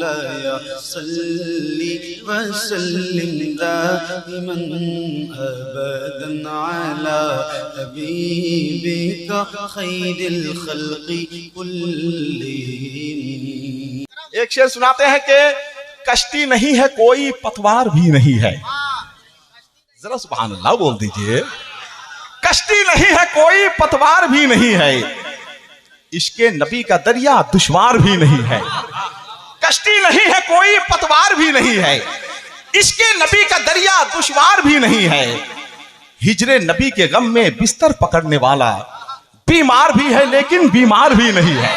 मौलाया सल्ली वसल्लिम दाइमन अबदन अला हबीबिका खैरिल खल्क़ि कुल्लिहिम। एक शेर सुनाते हैं कि कश्ती नहीं है कोई पतवार भी नहीं है। जरा सुभान अल्लाह बोल दीजिए। कश्ती नहीं है कोई पतवार भी नहीं है, इश्के नबी का दरिया दुश्वार भी नहीं है। कश्ती नहीं है कोई पतवार भी नहीं है, इश्के नबी का दरिया दुश्वार भी नहीं है। हिजरे नबी के गम में बिस्तर पकड़ने वाला बीमार भी है लेकिन बीमार भी नहीं है।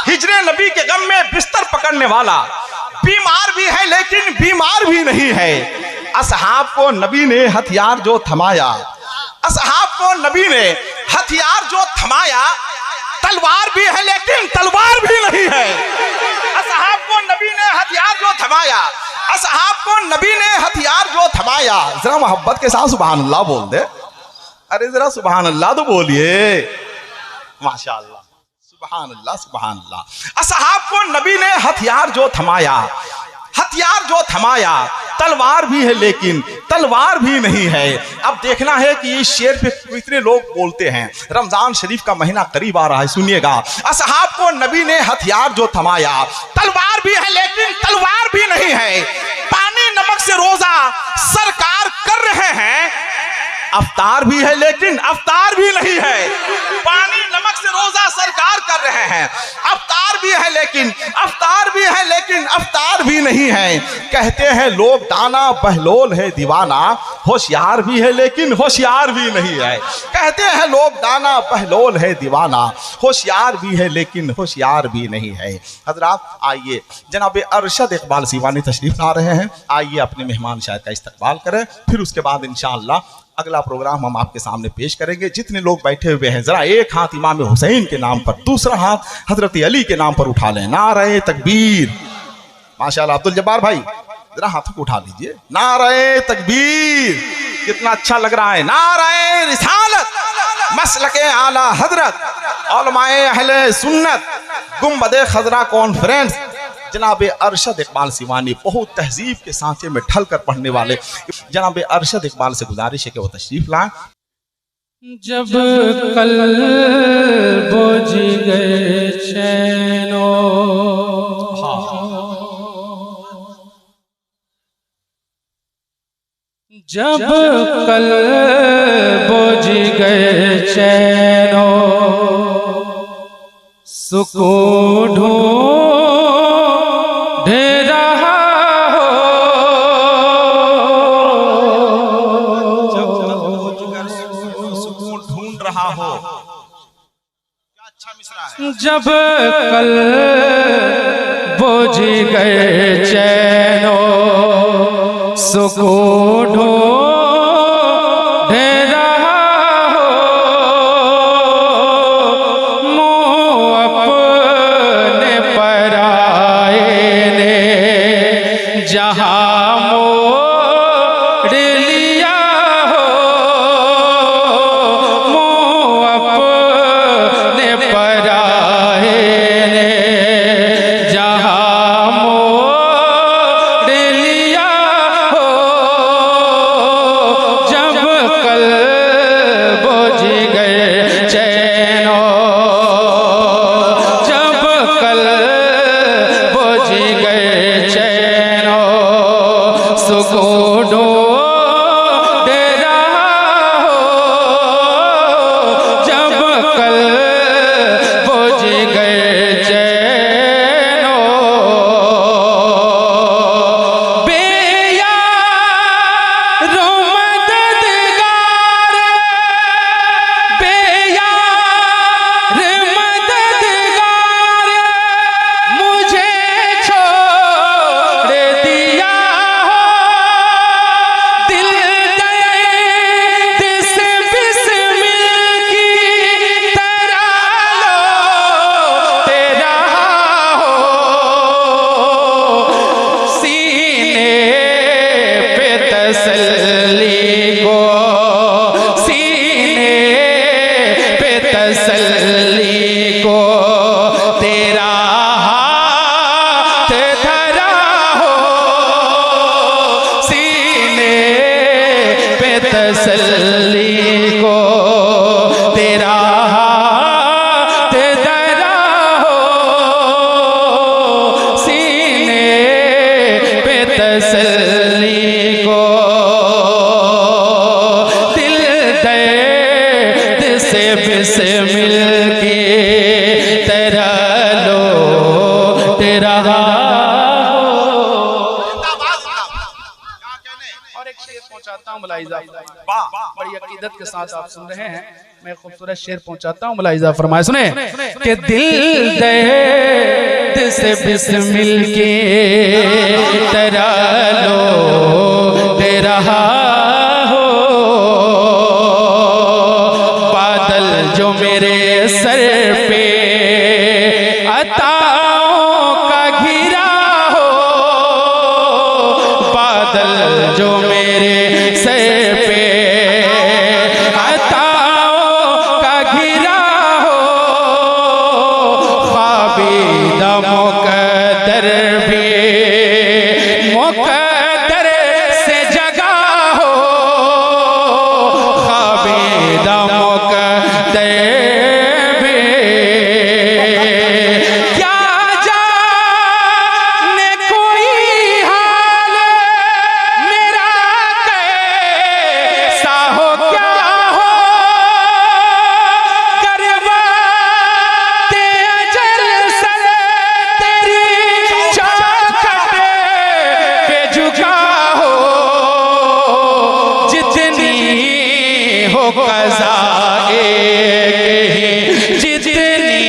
हिजरे नबी के गम में बिस्तर पकड़ने वाला बीमार भी है लेकिन बीमार भी नहीं है। असहाब को नबी ने हथियार जो थमाया, असहाब को नबी ने हथियार जो थमाया, तलवार भी है लेकिन तलवार भी नहीं है। असहाब को नबी ने हथियार जो थमाया, असहाब को नबी ने हथियार जो थमाया। जरा मोहब्बत के साथ सुभान अल्लाह बोल दे। अरे जरा सुभान अल्लाह तो बोलिए। माशाअल्लाह, सुभान अल्लाह, सुभान अल्लाह। असहाब को नबी ने हथियार जो थमाया, हथियार जो थमाया, तलवार भी है लेकिन तलवार भी नहीं है। अब देखना है कि इस शेर पे कितने लोग बोलते हैं। रमजान शरीफ का महीना करीब आ रहा है, सुनिएगा। असहाब को नबी ने हथियार जो थमाया, तलवार भी है लेकिन तलवार भी नहीं है। पानी नमक से रोजा सरकार कर रहे हैं, अफ्तार भी है लेकिन अफ्तार भी नहीं है। पानी नमक से रोजा सरकार कर रहे हैं, अफ्तार भी है लेकिन अफ्तार भी है लेकिन अफ्तार भी नहीं है। कहते हैं लोग दाना बहलोल है दीवाना, होशियार भी है लेकिन होशियार भी नहीं है। कहते हैं लोग दाना बहलोल है दीवाना, होशियार भी है लेकिन होशियार भी नहीं है। हजरात आइए, जनाब अरशद इकबाल सीवानी तशरीफ ला रहे हैं। आइए अपने मेहमान शायद का इस्तकबाल करें, फिर उसके बाद इंशाअल्लाह अगला प्रोग्राम हम आपके सामने पेश करेंगे। जितने लोग बैठे हुए हैं जरा एक हाथ इमाम हुसैन के नाम पर, दूसरा हाथ हजरत अली के नाम पर उठा लें। नारे तकबीर। माशाअल्लाह अब्दुल जब्बार भाई जरा हाथों को उठा लीजिए। नारे तकबीर, कितना अच्छा लग रहा है। नारे रिसालत, मसलके आला हजरत, उलमाए अहले सुन्नत, गुंबदे खजरा कॉन्फ्रेंस, जनाब अरशद इकबाल सीवानी बहुत तहजीब के सांचे में ढल कर पढ़ने वाले। जनाब अरशद इकबाल से गुजारिश है कि वो तशरीफ लाएं। जब कल बुझ गए चैनो, जब कल बुझ गए चैनो, सुकून ढूंढ रहा हो, सुकून ढूंढ रहा हो। क्या अच्छा मिसरा है। जब कल बुझ गए चैनो, सुकून ढूंढ रहा हो, मुँह अपने पराए ने जहाँ मोड़ लिया हो, मुँह अपने पराए ने जहाँ मोड़ लिया हो, जब कल बुझ गए चैनो, जब कल बुझ गए चैनो, सुकून ढूंढ रहा हो, जब कल बुझ गए चैनो। बेयारो मददगार, बेयार मददगार, मुझे छोड़ तसल्ली को तेरा हाथ धरा हो, सीने पे तसल्ली को दिल दर्द से बिस्मिल की तरह लो तेरा और एक शेर पहुंचाता हूँ मुलाहिजा, बड़ी अकीदत के साथ आप सुन रहे हैं, मैं खूबसूरत शेर पहुंचाता हूँ मुलाहिजा फरमाए सुने कि दिल दर्द से बिस्मिल की तरह लो तेरा हो, बादल जो मेरे सर पे अताओं का घिरा हो, बादल जो मेरे सर पे अताओं का घिरा हो, ख्वाबीदा मुक़द्दर भी मुक़द्दर से जगा हो, ख्वाबीदा मुक़द्दर भी क्या जाने कोई हाल मेरा कैसा हो, क्या हो करवाते अजल सर तेरी चौखट पे झुका हो, जितनी हो क़ज़ाए कहीं, जितनी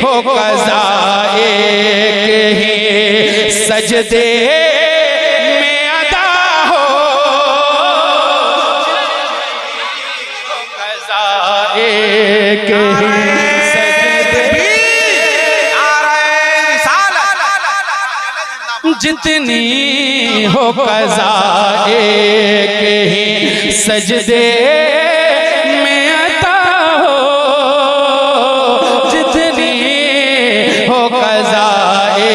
हो क़ज़ाए कहीं, सजदे में अदा हो, क़ज़ाए कहीं, जितनी हो क़ज़ाए कहीं, सजदे में अता हो, जितनी हो क़ज़ाए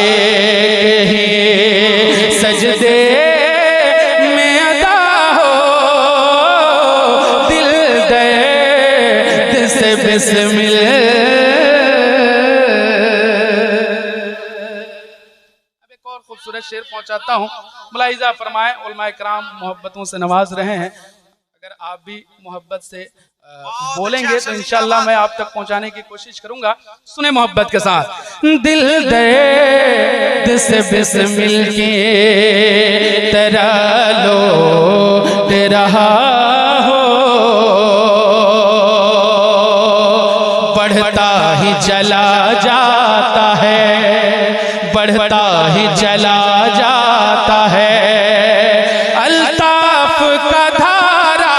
कहीं, सजदे में अता हो, दिल दर्द से बिस्मिल। खूबसूरत शेर पहुंचाता हूँ मुलाहिजा फरमाएं, उलमाए कराम मोहब्बतों से नवाज रहे हैं, अगर आप भी मोहब्बत से बोलेंगे तो इंशाअल्लाह मैं आप तक पहुंचाने की कोशिश करूंगा। सुने मोहब्बत के साथ, दिल दर्द से बिस्मिल की तरह लो तेरा हो, बढ़ता ही चला जाता है, बढ़ता ही चला जाता है, अल्ताफ का धारा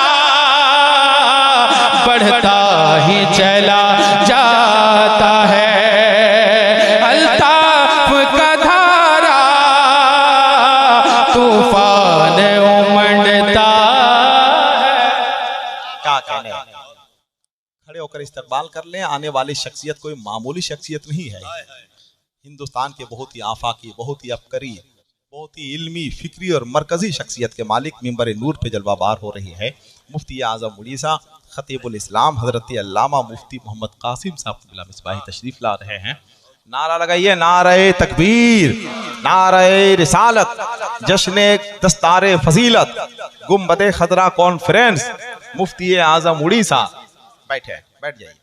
बढ़ता ही चला जाता है, अल्ताफ का धारा तूफान उमड़ता है। क्या कहने, खड़े होकर इस्तकबाल कर लें, आने वाली शख्सियत कोई मामूली शख्सियत नहीं है, हिंदुस्तान के बहुत ही आफाकी, बहुत ही अबकरी, बहुत ही इल्मी, फिक्री और मरकजी शख्सियत के मालिक मिंबर नूर पे जलवाबार हो रही है मुफ्ती आज़म उड़ीसा खतीबुल इस्लाम हज़रत अल्लामा मुफ्ती मोहम्मद कासिम साहब क़िबला मिसबाही तशरीफ ला रहे हैं। नारा लगाइए, नारे तकबीर, नारे रिसालत, जश्न दस्तारे फजीलत, गुम्बदे खदरा कॉन्फ्रेंस, मुफ्ती आज़म उड़ीसा। बैठे, बैठ जाइए।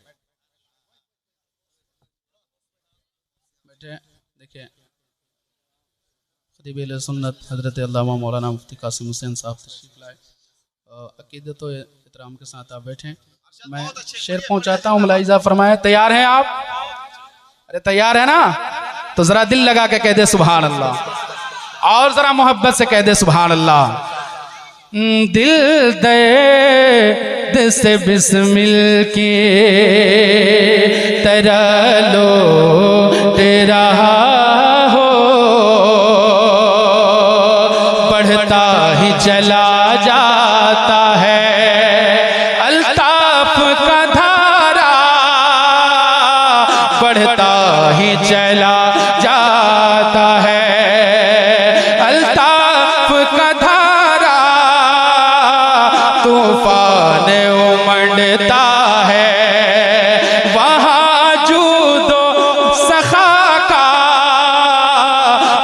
देखिए खतीब सुन्नत हज़रत अल्लामा मौलाना मुफ्ती कासिम हुसैन साहब तशरीफ लाए, अकीदत व एहतराम के साथ आप बैठें, मैं शेर पहुंचाता हूँ मुलाहिजा फरमाए। तैयार हैं आप? अरे तैयार है ना? तो जरा दिल लगा के कह दे सुभान अल्लाह, और जरा मोहब्बत से कह दे सुभान अल्लाह। दिल दर्द से बिस्मिल की तरह लो तेरा हो, बढ़ता ही चला जाता है, अल्ताफ का धारा बढ़ता ही चला जाता है, अल्ताफ का धारा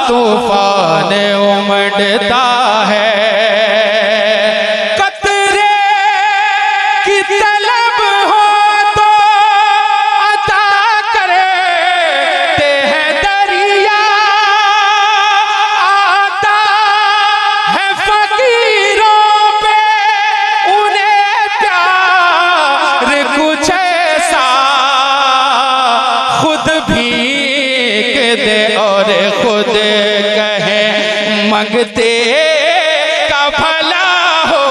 तूफान उमड़ता है, कतरे की तलब हो तो अता करते हैं दरिया, आता है फकीरों पे उन्हें प्यार कुछ ऐसा, खुद भीग दे और खुद कहे मंगते का भला हो,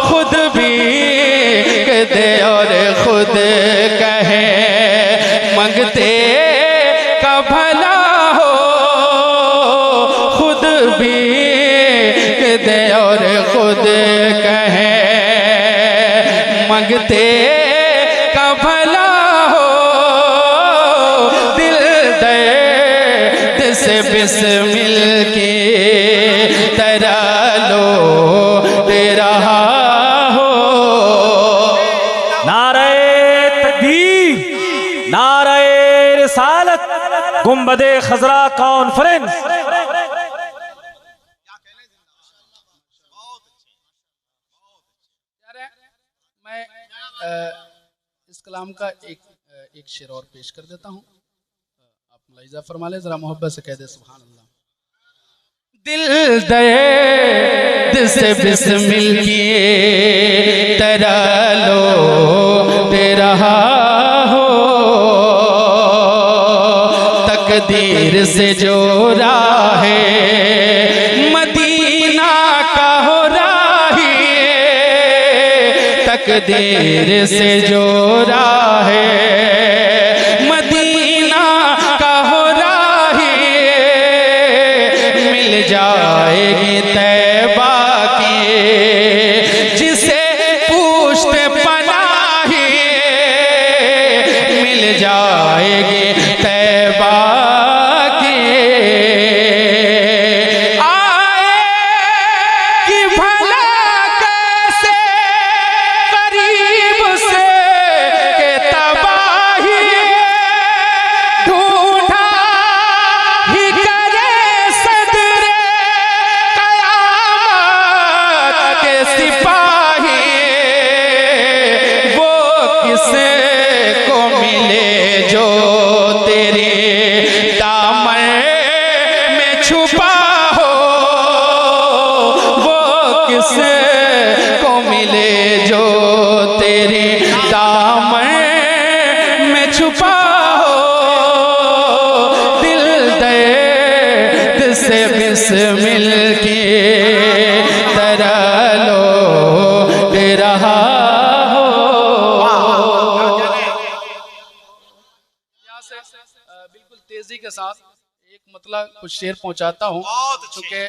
खुद भीग दे और खुद कहे मंगते का भला हो, खुद भीग दे और खुद कहे मंगते का भला हो, दिल दर्द से बिस्मिल की तरह लो दे रहा हो। नारे तकबीर, नारे रिसालत, गुंबदे खजरा कॉन्फ्रेंस। मैं इस कलाम का एक शेर और पेश कर देता हूँ, आप मुलाहिजा फरमा ले, जरा मोहब्बत से कह दे सुभान अल्लाह। दिल दर्द से बिस्मिल किए तरह लो दे रहा हो, तकदीर से जो राहे मदीना का हो राही, तकदीर से जो राहे मदीना का हो राही, मिल जाएगी तैबा की जिसे पूछते पनाही, मिल जाएगी तैबा की, आएगी भला कैसे करीब से के तबाही, ढूंढा ही करे सदरे कयामत के सिपाही, वो किसे को मिले जो तेरे दामन में छुपा हो, वो किसे को मिले जो तेरे दामन में छुपा हो, दिल दर्द से बिस्मिल की तरह लो दे रहा हो। यहाँ से बिल्कुल तेजी के साथ एक मतलब कुछ शेर पहुंचाता हूँ, क्योंकि